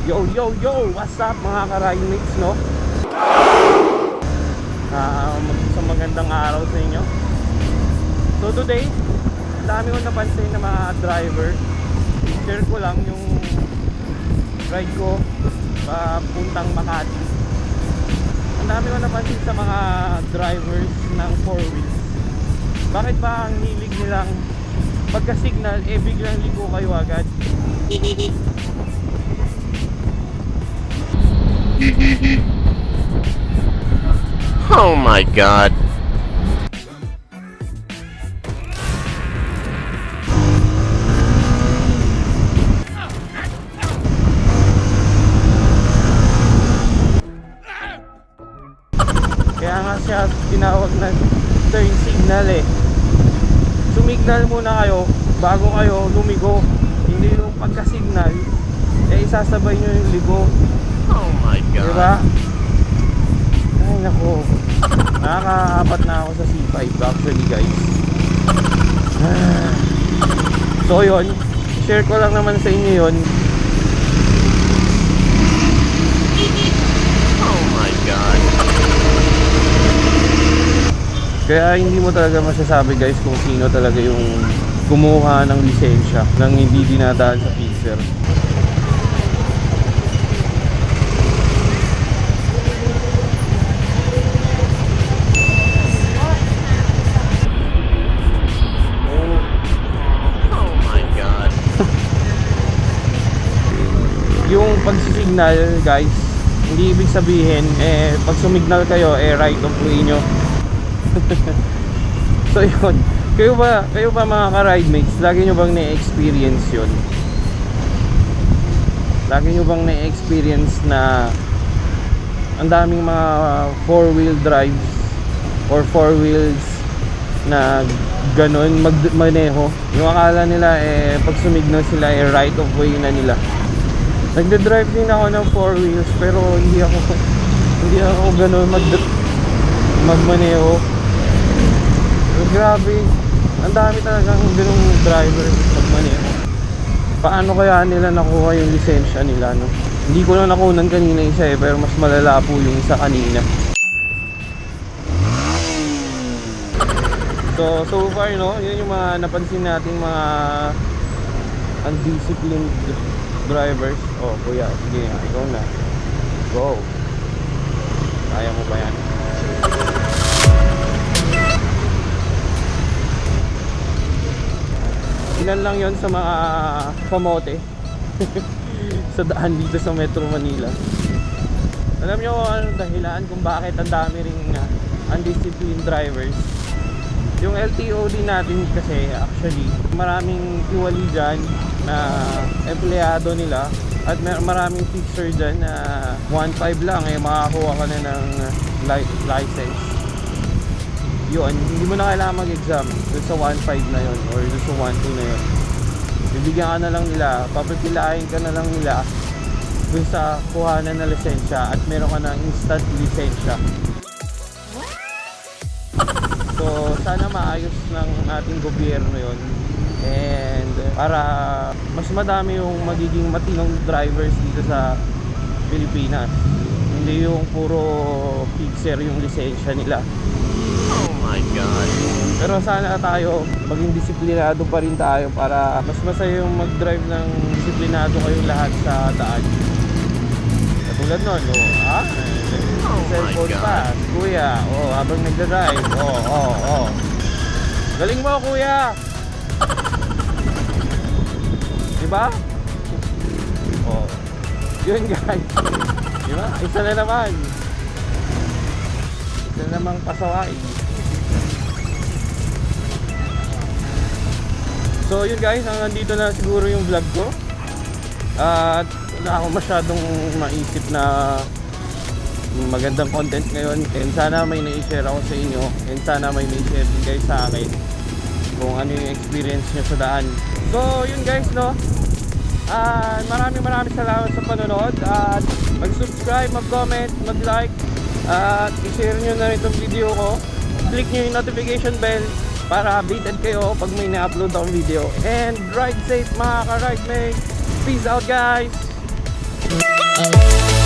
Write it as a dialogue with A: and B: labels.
A: Yo, yo, yo! What's up mga ka-ridemates, no? Magandang araw sa inyo. So today, dami ko napansin na mga driver. Share ko lang yung ride ko papuntang Makati. Ang dami ko napansin sa mga drivers ng 4 wheels. Bakit ba ang hilig nilang pagka-signal, biglang liko kayo agad?
B: Oh my God.
A: Kaya nga siya tinawag na turn signal eh. Sumignal muna kayo bago kayo lumigo. Hindi yung pagka-signal isasabay nyo yung ligo.
B: Oh my God.
A: Diba? Ay nako, nakakaapat na ako sa C5 actually guys. So yun, share ko lang naman sa inyo yun.
B: Oh my God.
A: Kaya hindi mo talaga masasabi guys kung sino talaga yung kumuha ng lisensya nang hindi dinadaan sa fixer. Yung pagsisignal guys, hindi ibig sabihin pag sumignal kayo right of way nyo. So yun, kayo ba mga ka-ridemates, lagi nyo bang na-experience yun? Lagi nyo bang na-experience na ang daming mga 4-wheel drives or 4 wheels na ganun maneho? Yung akala nila pag sumignal sila right of way na nila. Nagde-drive din ako ng 4 wheels pero hindi ako gano'n magmaneho. So, grabe, ang dami talagang ganung driver magmaneho. Paano kaya nila nakuha yung lisensya nila, no? Hindi ko na nakunan kanina isa pero mas malala po yung isa kanina. So far, no, yun yung mga napansin nating mga undisciplined drivers. Oh kuya, sige ikaw na, go, kaya mo ba yan? Ilan lang yon sa mga kamote sa daan dito sa Metro Manila. Alam nyo anong dahilan kung bakit ang dami ring undisciplined drivers? Yung LTO din natin kasi actually maraming kiwali dyan na empleyado nila at maraming fixer dyan na 1.5 lang makakuha ka na ng license. Yun, hindi mo na kailangan mag-exam dun sa 1.5 na yun or dun sa 1.2 na yun. Bibigyan ka na lang nila, papipilain ka na lang nila dun sa kuhanan na lisensya at meron ka ng instant lisensya. So sana maayos ng ating gobyerno yon, and para mas madami yung magiging matinong drivers dito sa Pilipinas, hindi yung puro fixer yung lisensya nila.
B: Oh my God.
A: Pero sana tayo maging disiplinado pa rin tayo para mas masaya yung mag-drive ng disiplinado kayong lahat sa daan. Katulad nun, cellphone pa, kuya, habang nagda-drive, galing mo kuya, diba? Yun guys, diba? Isa na namang pasaway. So yun guys, nandito na siguro yung vlog ko. At wala akong masyadong maisip na magandang content ngayon, and sana may na-share ako sa inyo, and sana may na-share din guys sa akin kung ano yung experience nyo sa daan. So yun guys, no, maraming salamat sa panonood, at mag-subscribe, mag-comment, mag-like, at i-share nyo na itong video ko. Click nyo yung notification bell para updated kayo pag may na-upload akong video. And ride safe mga ka-ridemates. Peace out guys. Bye!